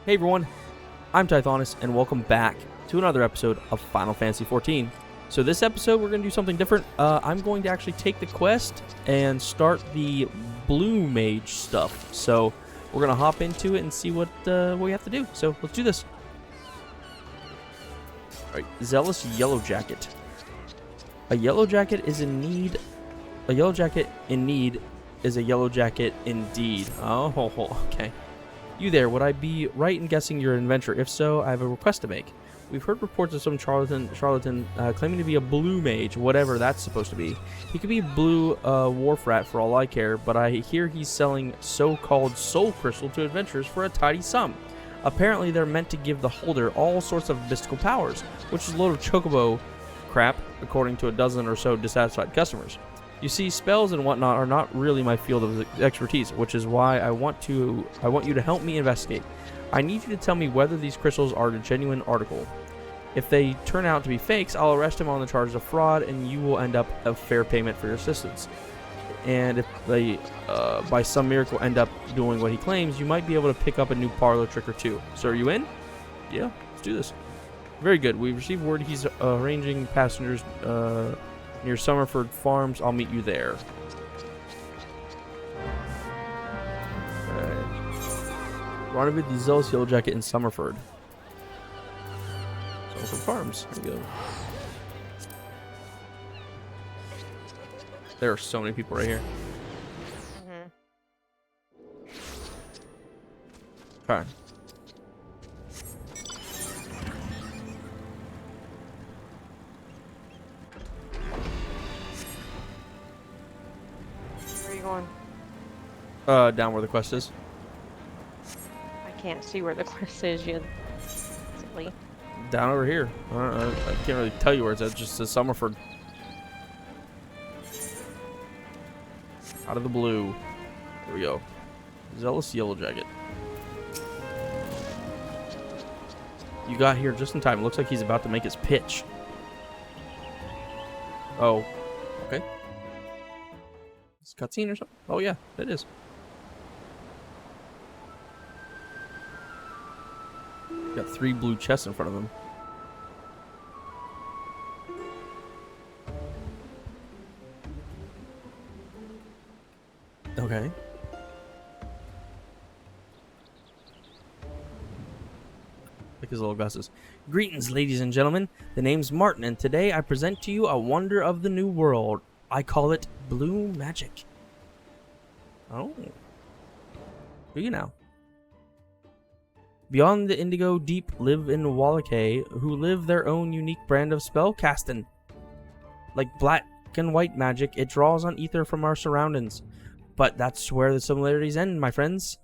Hey everyone, I'm Tythonus, and welcome back to another episode of Final Fantasy XIV. So this episode, we're going to do something different. I'm going to actually take the quest and start the blue mage stuff. So we're going to hop into it and see what we have to do. So let's do this. Alright, Zealous Yellow Jacket. A yellow jacket is in need. A yellow jacket in need is a yellow jacket indeed. Oh, okay. You there, would I be right in guessing you're an adventurer? If so, I have a request to make. We've heard reports of some charlatan claiming to be a blue mage, whatever that's supposed to be. He could be a blue wharf rat for all I care, but I hear he's selling so-called soul crystal to adventurers for a tidy sum. Apparently, they're meant to give the holder all sorts of mystical powers, which is a load of chocobo crap, according to a dozen or so dissatisfied customers. You see, spells and whatnot are not really my field of expertise, which is why I want you to help me investigate. I need you to tell me whether these crystals are a genuine article. If they turn out to be fakes, I'll arrest him on the charges of fraud, and you will end up a fair payment for your assistance. And if they, by some miracle, end up doing what he claims, you might be able to pick up a new parlor trick or two. So are you in? Yeah, let's do this. Very good. We've received word he's arranging passengers near Summerford Farms. I'll meet you there. Rendezvous the Zealous Yellow Jacket in Summerford. Summerford Farms. There we go. There are so many people right here. Okay. Where are you going? Down where the quest is. I can't see where the quest is yet. Silly. Down over here. I can't really tell you where it's at. It just says Summerford. Out of the blue. Here we go. Zealous Yellow Jacket. You got here just in time. It looks like he's about to make his pitch. Oh. Okay. It's a cutscene or something? Oh yeah, it is. Got 3 blue chests in front of him. Okay. Like his little glasses. Greetings, ladies and gentlemen. The name's Martin, and today I present to you a wonder of the new world. I call it blue magic. Oh. Do you now? Beyond the Indigo Deep live in Wallachei, who live their own unique brand of spell casting. Like black and white magic, it draws on ether from our surroundings. But that's where the similarities end, my friends.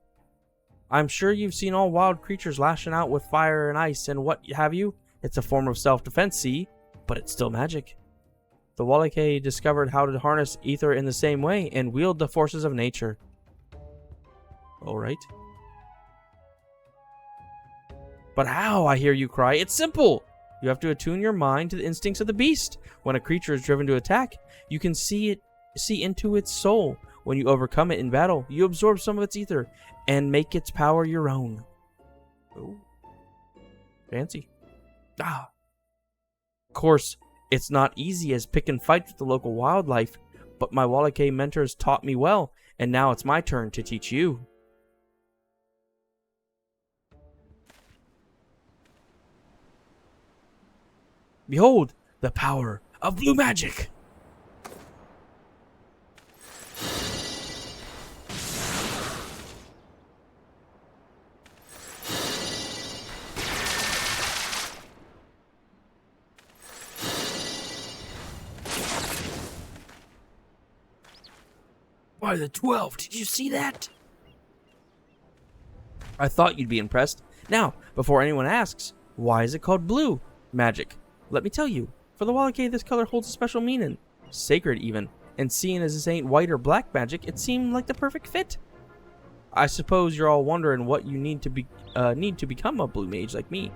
I'm sure you've seen all wild creatures lashing out with fire and ice and what have you. It's a form of self-defense, see? But it's still magic. The Wallachei discovered how to harness ether in the same way and wield the forces of nature. Alright. But how, I hear you cry? It's simple! You have to attune your mind to the instincts of the beast. When a creature is driven to attack, you can see into its soul. When you overcome it in battle, you absorb some of its ether and make its power your own. Ooh. Fancy. Ah. Of course, it's not easy as pick and fight with the local wildlife, but my Wallachei mentors taught me well, and now it's my turn to teach you. Behold, the power of blue magic! By the 12, did you see that? I thought you'd be impressed. Now, before anyone asks, why is it called blue magic? Let me tell you. For the Wallachei, this color holds a special meaning. Sacred, even. And seeing as this ain't white or black magic, it seemed like the perfect fit. I suppose you're all wondering what you need to become a blue mage like me.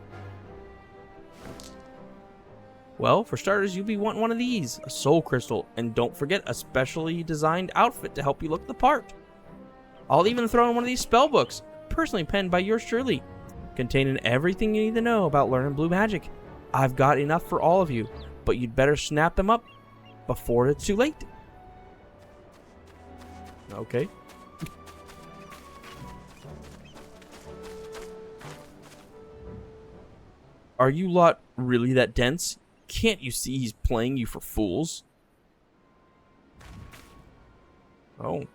Well, for starters, you'll be wanting one of these, a soul crystal, and don't forget a specially designed outfit to help you look the part. I'll even throw in one of these spell books, personally penned by yours truly. containing everything you need to know about learning blue magic. I've got enough for all of you, but you'd better snap them up before it's too late. Okay. Are you lot really that dense? Can't you see he's playing you for fools? Oh.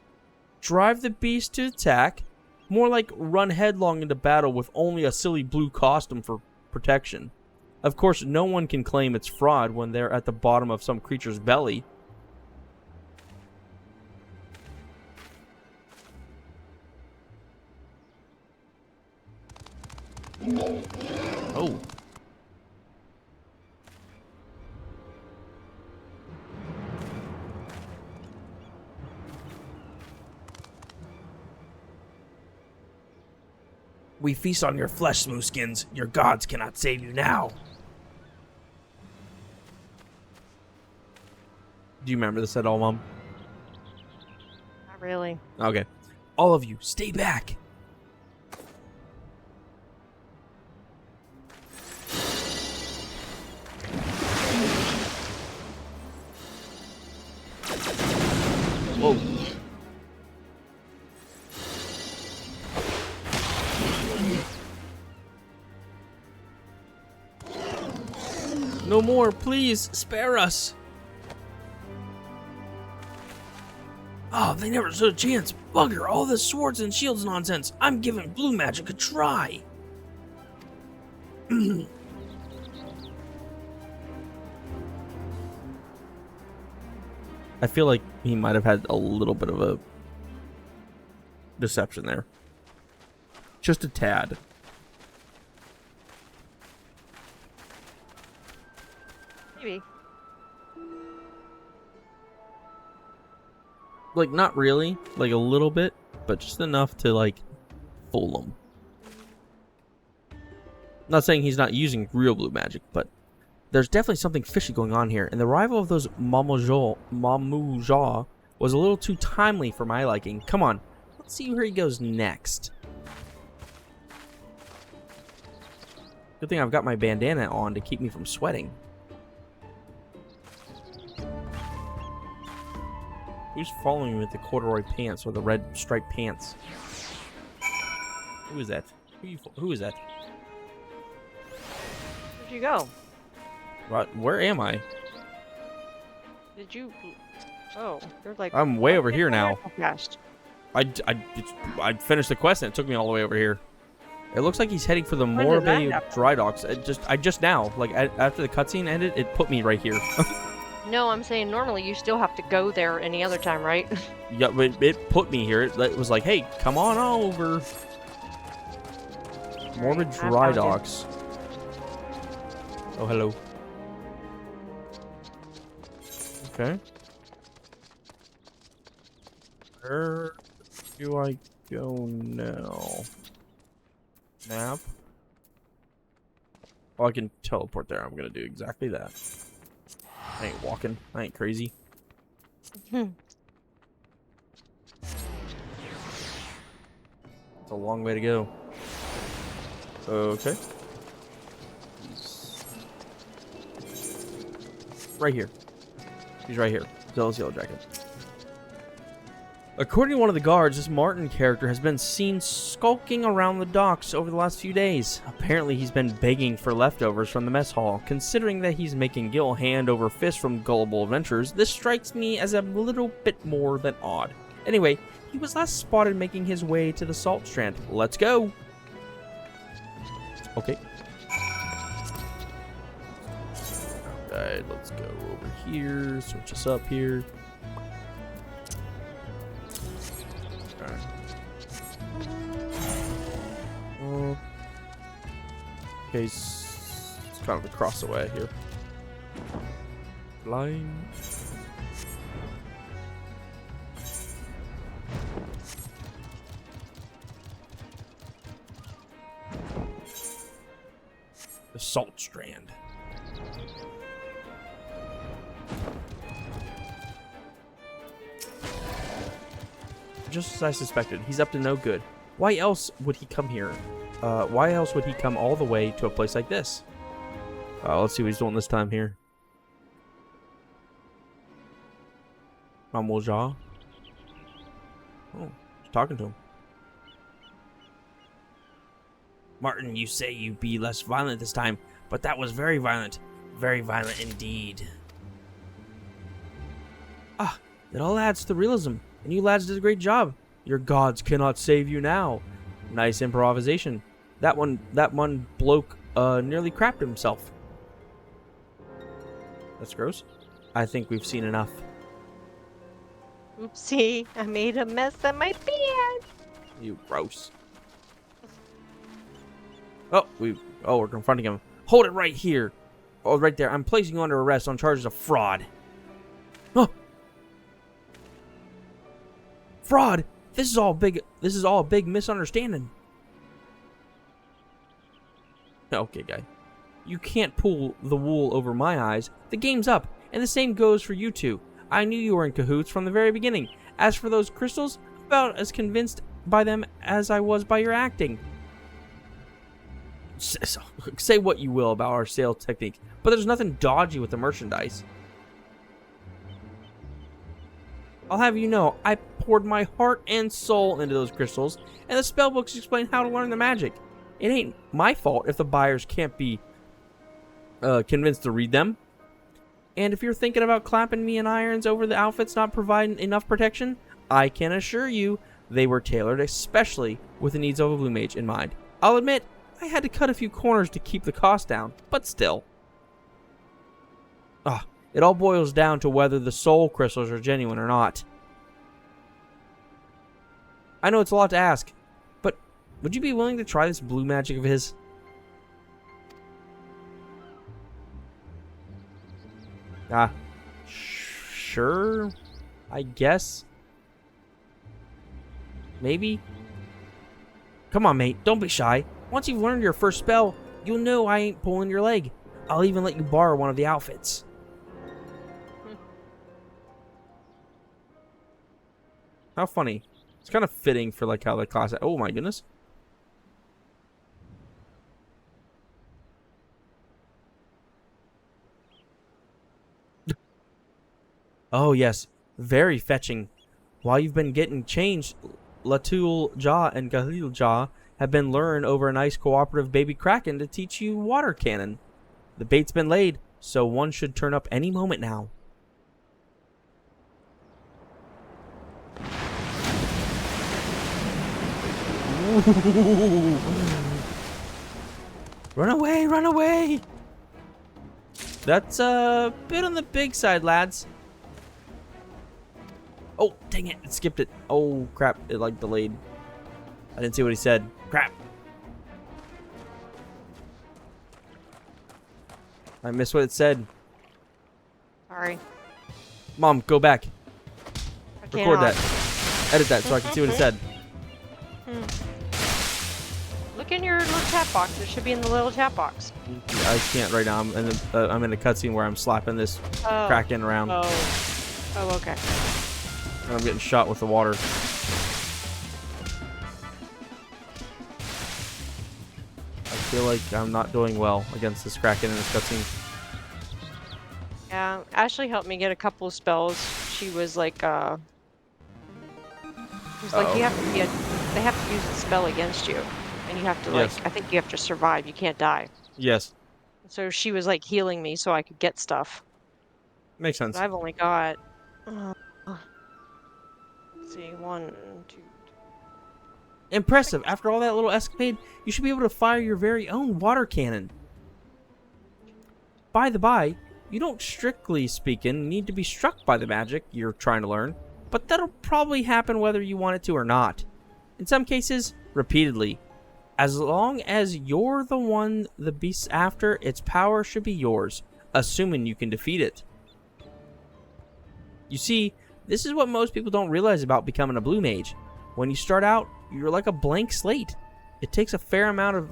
Drive the beast to attack? More like run headlong into battle with only a silly blue costume for protection. Of course, no one can claim it's fraud when they're at the bottom of some creature's belly. Oh. We feast on your flesh, smoothskins. Your gods cannot save you now. Do you remember this at all, Mom? Not really. Okay. All of you, stay back. Whoa. No more, please, spare us. Oh, they never stood a chance. Bugger, all this swords and shields nonsense. I'm giving blue magic a try. I feel like he might have had a little bit of a deception there. Just a tad. Maybe. Like, not really. Like, a little bit. But just enough to, like, fool him. Not saying he's not using real blue magic, but there's definitely something fishy going on here. And the arrival of those Mamuja was a little too timely for my liking. Come on. Let's see where he goes next. Good thing I've got my bandana on to keep me from sweating. Who's following me with the corduroy pants or the red striped pants? Who is that? Who is that? Where'd you go? Right, where am I? Did you? Oh, you're like. I'm way over here now. Fast. I finished the quest and it took me all the way over here. It looks like he's heading for the Morbe dry docks. I just now, like after the cutscene ended, it put me right here. No, I'm saying normally you still have to go there any other time, right? Yeah, but it put me here. It was like, hey, come on over. Morbid dry docks. Oh, hello. Okay. Where do I go now? Map. Oh, I can teleport there. I'm gonna do exactly that. I ain't walking. I ain't crazy. It's a long way to go. Okay. Right here. He's right here. Zealous Yellow Jacket. According to one of the guards, this Martin character has been seen skulking around the docks over the last few days. Apparently, he's been begging for leftovers from the mess hall. Considering that he's making Gil hand over fist from gullible adventurers, this strikes me as a little bit more than odd. Anyway, he was last spotted making his way to the Salt Strand. Let's go! Okay. Alright, let's go over here. Switch us up here. Okay, it's kind of across the way here. Line. The Salt Strand. Just as I suspected, he's up to no good. Why else would he come here? Why else would he come all the way to a place like this? Let's see what he's doing this time here. Jaw. Oh, he's talking to him. Martin, you say you be less violent this time, but that was very violent. Very violent indeed. Ah, it all adds to the realism, and you lads did a great job. Your gods cannot save you now. Nice improvisation. That one bloke nearly crapped himself. That's gross. I think we've seen enough. Oopsie, I made a mess of my pants. You gross. Oh, we're confronting him. Hold it right here. Oh, right there. I'm placing you under arrest on charges of fraud. Oh. Fraud. This is all a big misunderstanding. Okay, guy. You can't pull the wool over my eyes. The game's up, and the same goes for you two. I knew you were in cahoots from the very beginning. As for those crystals, I'm about as convinced by them as I was by your acting. Say what you will about our sales technique, but there's nothing dodgy with the merchandise. I'll have you know, I poured my heart and soul into those crystals, and the spellbooks explain how to learn the magic. It ain't my fault if the buyers can't be convinced to read them. And if you're thinking about clapping me in irons over the outfits not providing enough protection, I can assure you they were tailored especially with the needs of a blue mage in mind. I'll admit, I had to cut a few corners to keep the cost down, but still. It all boils down to whether the soul crystals are genuine or not. I know it's a lot to ask, but would you be willing to try this blue magic of his? Sure, I guess. Maybe. Come on, mate, don't be shy. Once you've learned your first spell, you'll know I ain't pulling your leg. I'll even let you borrow one of the outfits. How funny. It's kind of fitting for like how the class... Oh my goodness. Oh yes, very fetching. While you've been getting changed, Latul Jah and Galil Jah have been lured over a nice cooperative baby kraken to teach you water cannon. The bait's been laid, so one should turn up any moment now. Run away, run away! That's a bit on the big side, lads. Oh, dang it, it skipped it. Oh, crap, it like delayed. I didn't see what he said. Crap. I missed what it said. Sorry. Mom, go back. I Record cannot. that. Edit that so I can see what it said. Look in your little chat box. It should be in the little chat box. I can't right now. I'm in a cutscene where I'm slapping this kraken around. Oh, okay. And I'm getting shot with the water. I feel like I'm not doing well against this kraken in this cutscene. Yeah, Ashley helped me get a couple of spells. She was like, she was like, they have to use the spell against you, and you have to like, I think you have to survive. You can't die. Yes. So she was like healing me so I could get stuff. Makes sense. But I've only got, let's see, 1, 2. Impressive. After all that little escapade, you should be able to fire your very own water cannon. By the by, you don't, strictly speaking, need to be struck by the magic you're trying to learn, but that'll probably happen whether you want it to or not. In some cases, repeatedly. As long as you're the one the beast's after, its power should be yours, assuming you can defeat it. You see, this is what most people don't realize about becoming a blue mage. When you start out, you're like a blank slate. It takes a fair amount of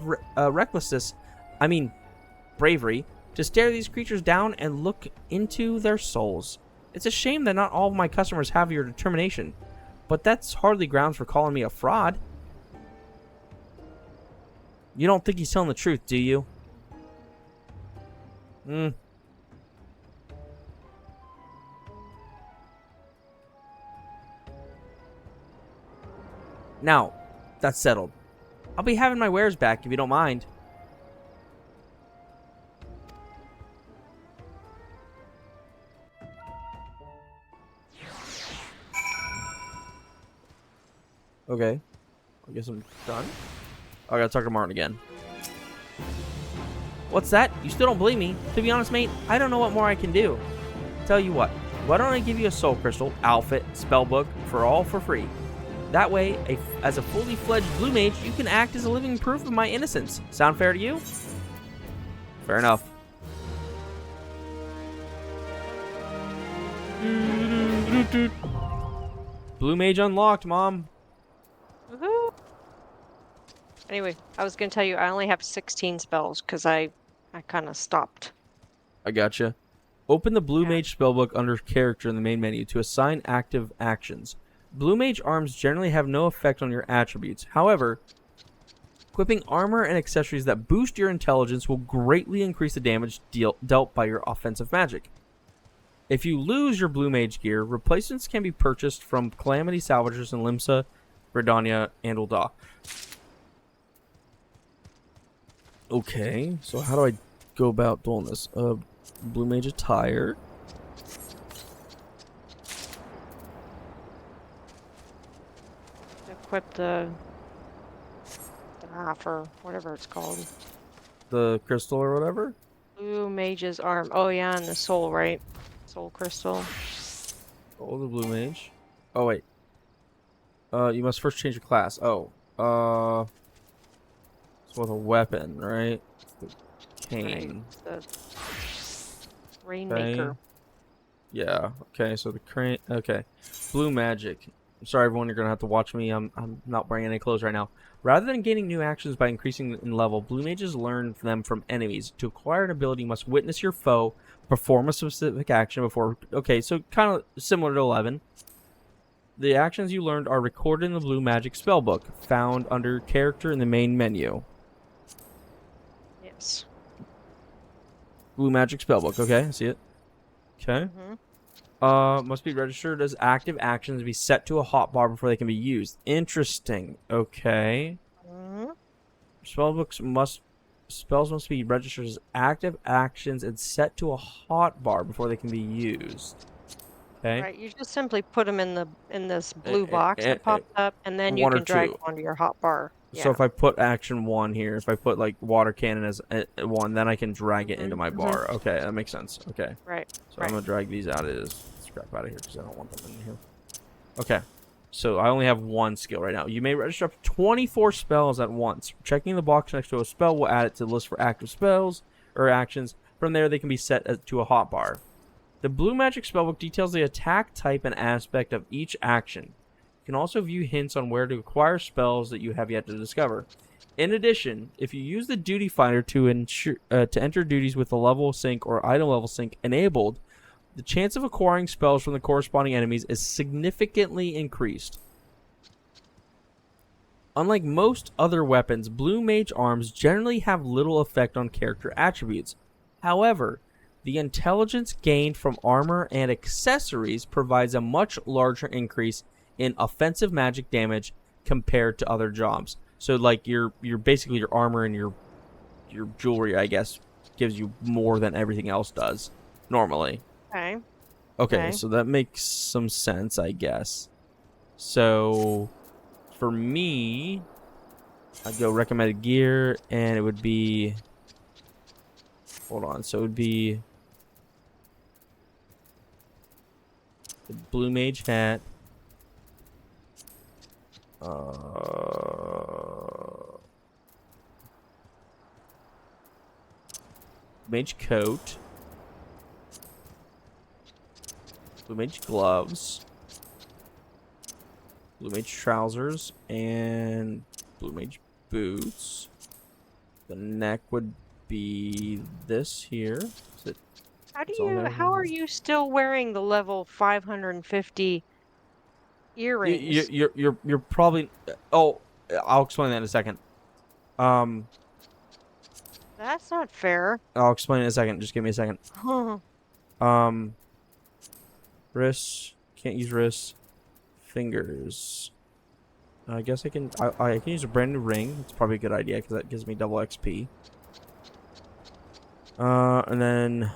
bravery, to stare these creatures down and look into their souls. It's a shame that not all of my customers have your determination, but that's hardly grounds for calling me a fraud. You don't think he's telling the truth, do you? Hmm. Now, that's settled. I'll be having my wares back if you don't mind. Okay. I guess I'm done. I gotta talk to Martin again. What's that? You still don't believe me? To be honest, mate, I don't know what more I can do. Tell you what, why don't I give you a soul crystal, outfit, spellbook, for free? That way, as a fully fledged blue mage, you can act as a living proof of my innocence. Sound fair to you? Fair enough. Blue mage unlocked, Mom. Woohoo! Anyway, I was gonna tell you I only have 16 spells because I kind of stopped. I gotcha. Open the Blue Yeah. Mage spellbook under Character in the main menu to assign active actions. Blue Mage arms generally have no effect on your attributes. However, equipping armor and accessories that boost your intelligence will greatly increase the damage dealt by your offensive magic. If you lose your Blue Mage gear, replacements can be purchased from Calamity Salvagers in Limsa, Redania, and Ul'dah. Okay, so how do I go about doing this? Blue Mage attire. Equip the for whatever it's called. The crystal or whatever? Blue Mage's arm. Oh yeah, and the soul, right? Soul crystal. Oh, the Blue Mage. Oh, wait. You must first change your class. Oh. It's with a weapon, right? The cane. Right. The Rainmaker. Okay. Yeah. Okay, so the crane. Okay. Blue magic. I'm sorry, everyone. You're gonna have to watch me. I'm not wearing any clothes right now. Rather than gaining new actions by increasing in level, blue mages learn them from enemies. To acquire an ability, you must witness your foe perform a specific action before. Okay, so kind of similar to 11. The actions you learned are recorded in the Blue Magic Spellbook, found under Character in the main menu. Yes. Blue Magic Spellbook. Okay, I see it. Okay. Must be registered as active actions and be set to a hotbar before they can be used. Interesting. Okay. Spells must be registered as active actions and set to a hotbar before they can be used. Okay. Right. You just simply put them in this blue box that pops up, and then you one or can drag two. onto your hotbar. So if I put action 1 here, if I put like water cannon as 1, then I can drag it into my bar. Okay, that makes sense. Okay. Right. So I'm gonna drag these out of this scrap out of here because I don't want them in here. Okay. So I only have 1 skill right now. You may register up to 24 spells at once. Checking the box next to a spell will add it to the list for active spells or actions. From there, they can be set to a hotbar. The Blue Magic Spellbook details the attack type and aspect of each action. You can also view hints on where to acquire spells that you have yet to discover. In addition, if you use the Duty Finder to enter duties with the level sync or item level sync enabled, the chance of acquiring spells from the corresponding enemies is significantly increased. Unlike most other weapons, Blue Mage arms generally have little effect on character attributes. However, the intelligence gained from armor and accessories provides a much larger increase in offensive magic damage compared to other jobs. So like your basically your armor and your jewelry, I guess, gives you more than everything else does normally. Okay, so that makes some sense, I guess. So for me, I'd go recommended gear, and it would be, hold on, so it would be the Blue Mage hat, Mage coat, Blue Mage gloves, Blue Mage trousers, and Blue Mage boots. The neck would be this here. How are you still wearing the level 550 earrings? You're probably. Oh, I'll explain that in a second. That's not fair. I'll explain in a second. Just give me a second. Um, wrists. Can't use wrists. Fingers. I guess I can. I can use a brand new ring. It's probably a good idea because that gives me double XP. And then,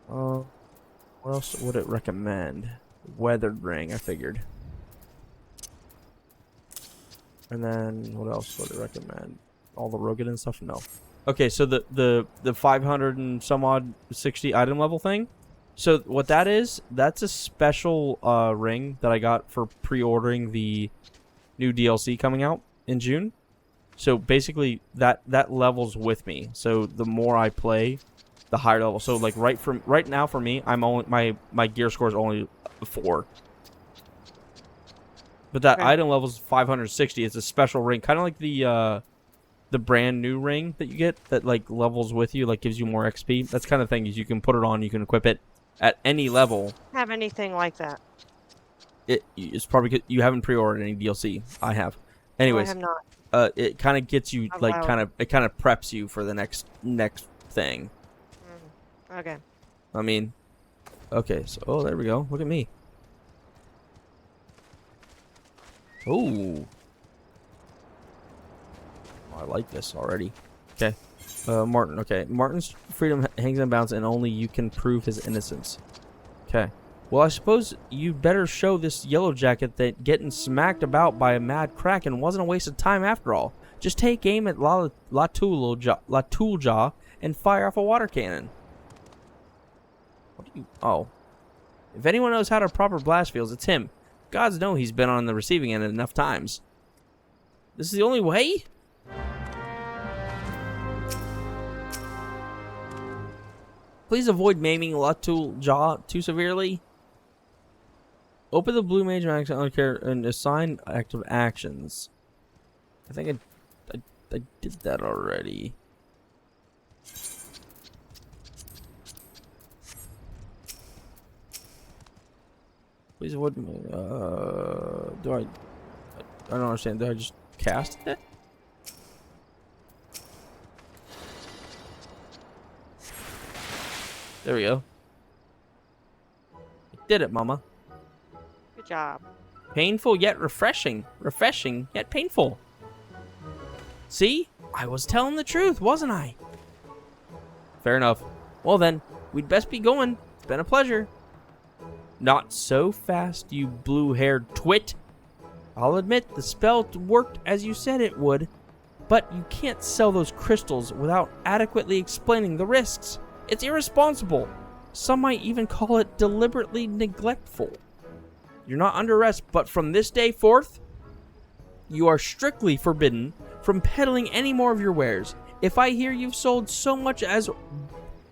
what else would it recommend? Weathered ring. I figured. And then what else would it recommend? All the rugged and stuff? No. Okay, so the 500 and some odd 60 item level thing. So what that is, that's a special ring that I got for pre-ordering the new DLC coming out in June. So basically that levels with me. So the more I play, the higher level. So like right now for me, I'm only my gear score is only 4. But that item level is 560. It's a special ring, kind of like the brand new ring that you get that like levels with you, like gives you more XP. That's kind of thing is you can put it on, you can equip it at any level. Have anything like that? It's probably because you haven't pre-ordered any DLC. I have. Anyways, No, I have not. It kind of gets you like kind of preps you for the next thing. Okay. I mean, okay, so there we go. Look at me. Oh, I like this already. Okay, Martin. Okay, Martin's freedom hangs in bounds, and only you can prove his innocence. Okay. Well, I suppose you'd better show this yellow jacket that getting smacked about by a mad kraken wasn't a waste of time after all. Just take aim at La Tooljaw and fire off a water cannon. What do you... Oh. If anyone knows how to proper blast fields, it's him. Gods know he's been on the receiving end enough times. This is the only way? Please avoid maiming La Tooljaw too severely. Open the blue mage max and assign active actions. I think I did that already. Please avoid. Do I don't understand. Do I just cast it? There we go. I did it, Mama. Good job. Painful yet refreshing. Refreshing yet painful. See? I was telling the truth, wasn't I? Fair enough. Well then, we'd best be going. It's been a pleasure. Not so fast, you blue-haired twit. I'll admit the spell worked as you said it would, but you can't sell those crystals without adequately explaining the risks. It's irresponsible. Some might even call it deliberately neglectful. You're not under arrest, but from this day forth, you are strictly forbidden from peddling any more of your wares. If I hear you've sold so much as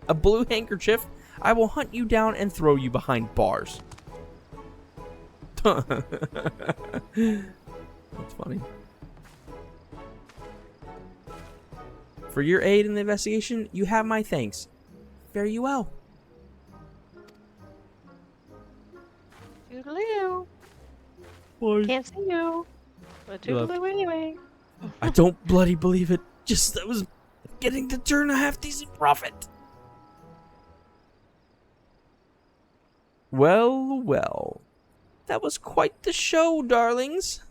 a blue handkerchief, I will hunt you down and throw you behind bars. That's funny. For your aid in the investigation, you have my thanks. Fare you well. Toodaloo. Bye. Can't see you. But toodaloo anyway. I don't bloody believe it. Just that was getting to turn a half-decent profit. Well, well. That was quite the show, darlings.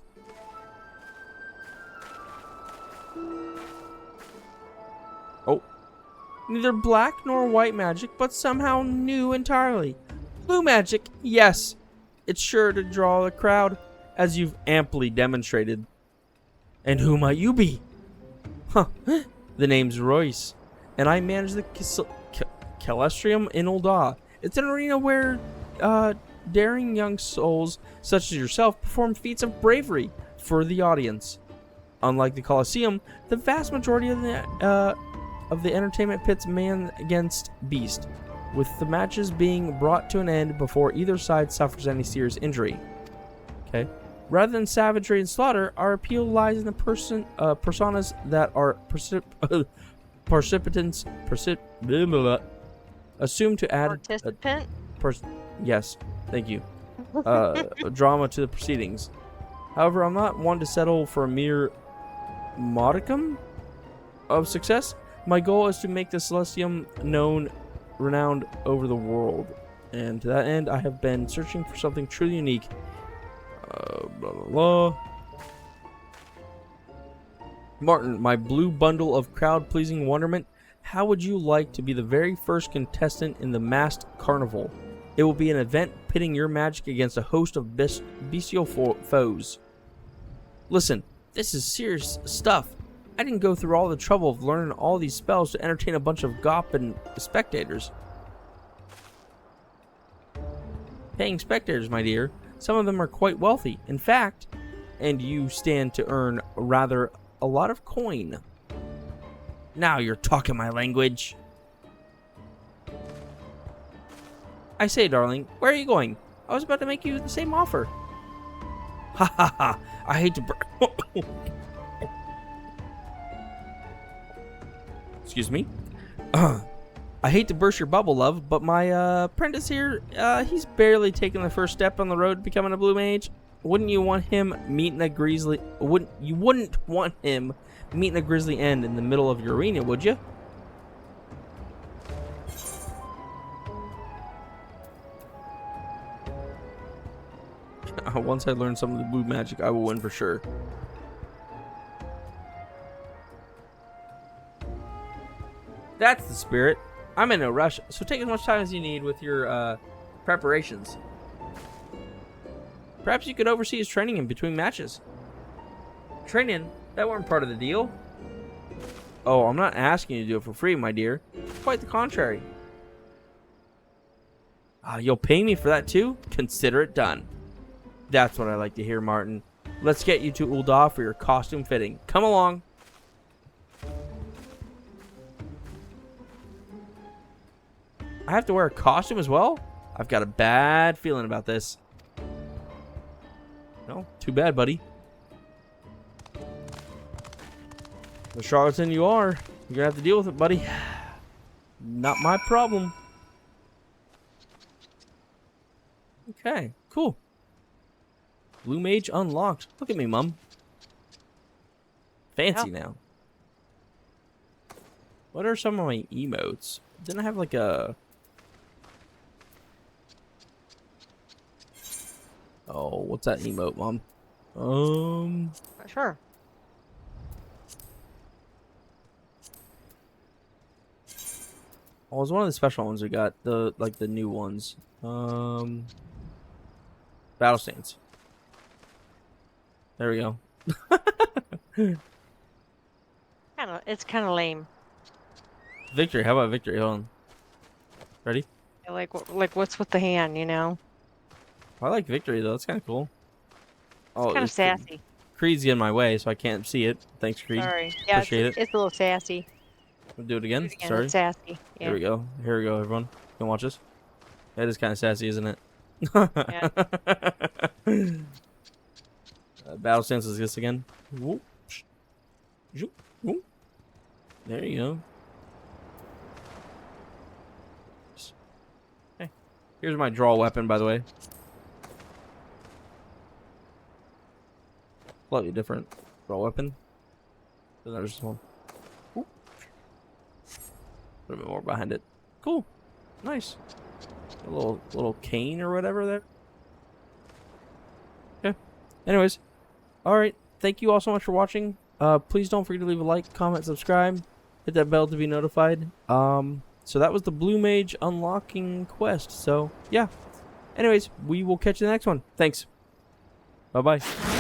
Oh. Neither black nor white magic, but somehow new entirely. Blue magic, yes. It's sure to draw the crowd, as you've amply demonstrated. And who might you be? Huh. The name's Royce, and I manage the Calestrium in Ul'dah. It's an arena where daring young souls such as yourself perform feats of bravery for the audience. Unlike the Colosseum, the vast majority of the entertainment pits man against beast, with the matches being brought to an end before either side suffers any serious injury. Okay. Rather than savagery and slaughter, our appeal lies in the personas that are participants assumed to add Participant? Yes, thank you. Drama to the proceedings. However, I'm not one to settle for a mere modicum of success. My goal is to make the Celestium renowned over the world. And to that end, I have been searching for something truly unique. Blah, blah, blah. Martin, my blue bundle of crowd-pleasing wonderment, how would you like to be the very first contestant in the masked carnival? It will be an event pitting your magic against a host of bestial foes. Listen, this is serious stuff. I didn't go through all the trouble of learning all these spells to entertain a bunch of gopping spectators. Paying spectators, my dear. Some of them are quite wealthy. In fact, and you stand to earn rather a lot of coin. Now you're talking my language. I say, darling, where are you going? I was about to make you the same offer. Ha ha ha. I hate to Excuse me. I hate to burst your bubble, love, but my apprentice here, he's barely taken the first step on the road to becoming a blue mage. Wouldn't you want him meeting a grisly wouldn't want him meeting a grisly end in the middle of your arena, would you? Once I learn some of the blue magic, I will win for sure. That's the spirit. I'm in no rush, so take as much time as you need with your preparations. Perhaps you could oversee his training in between matches. Training? That weren't part of the deal. Oh, I'm not asking you to do it for free, my dear. Quite the contrary. You'll pay me for that too? Consider it done. That's what I like to hear, Martin. Let's get you to Ul'dah for your costume fitting. Come along. I have to wear a costume as well? I've got a bad feeling about this. No, too bad, buddy. The charlatan you are. You're gonna have to deal with it, buddy. Not my problem. Okay, cool. Blue Mage unlocked. Look at me, Mum. Fancy now. What are some of my emotes? Didn't I have like a... Oh, what's that emote, Mom? Sure. Oh, it was one of the special ones we got. The new ones. Battle stance. There we go. It's kind of lame. Victory. How about victory? Hold on. Ready? Like what's with the hand, you know? I like victory though. It's kind of cool. It's kind of sassy. Creed's getting my way, so I can't see it. Thanks, Creed. Sorry. Yeah, Appreciate it. It's a little sassy. We'll do it again. Do it again. Sorry. It's sassy. Yeah. Here we go. Here we go, everyone. You can watch this. That is kind of sassy, isn't it? Yeah. Battle stance is this again. Whoop. Whoop. Whoop. There you go. Okay. Here's my draw weapon, by the way. Slightly different draw weapon. Then there's this one. Whoop. A little bit more behind it. Cool. Nice. A little cane or whatever there. Okay. Anyways. Alright. Thank you all so much for watching. Please don't forget to leave a like, comment, subscribe. Hit that bell to be notified. So that was the Blue Mage unlocking quest. So, yeah. Anyways, we will catch you in the next one. Thanks. Bye-bye.